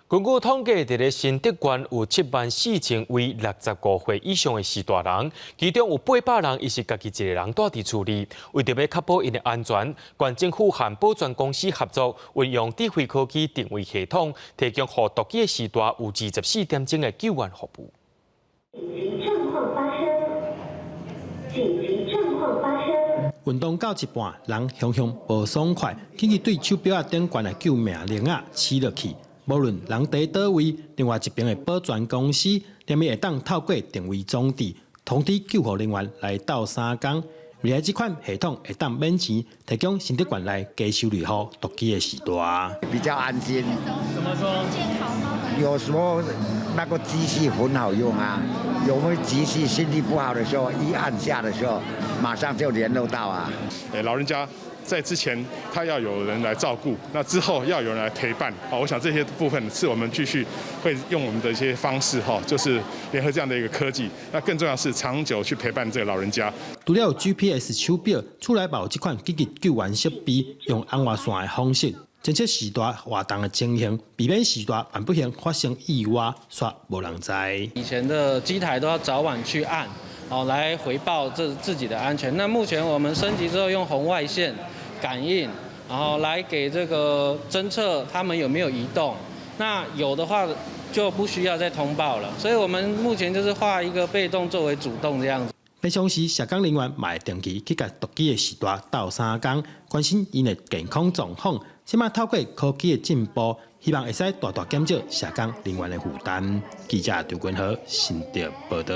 根据统计，伫咧新竹县有74000位65岁以上的士大人，其中有800人伊是家己一个人住伫厝里。为着要确保因的安全，县政府和保全公司合作，运用智慧科技定位系统，提供予独居的士大有24点钟的救援服务。运动到一半，人雄雄无爽快，竟然对手表顶悬的救命铃起落去。无论人伫倒位，另外一边的保全公司，连伊会当透过定位装置，通知救护人员来到3工。未来这款系统会当免钱提供新竹县内低收入户独居的士大，比较安心。怎么说？有时候那个机器很好用啊，有没有机器心情不好的时候，一按下的时候，马上就联络到啊。老人家在之前他要有人来照顾，那之后要有人来陪伴。我想这些部分是我们继续会用我们的一些方式就是联合这样的一个科技。那更重要是长久去陪伴这个老人家。除了有 GPS 手表，厝内嘛有这款紧急救援设备，用红外线的方式侦测士大活动的情形，避免士大万不幸发生意外，煞无人知。以前的机台都要早晚去按，来回报自己的安全。那目前我们升级之后，用红外线感应，然后来给这个侦测他们有没有移动。那有的话就不需要再通报了。所以我们目前就是化一个被动作为主动这样子。平常时，社工人员嘛会定期去甲独居的士大斗3工，关心因的健康状况。即马透过科技的进步，希望会使大大减少社工人员的负担。记者刘君豪，新竹报道。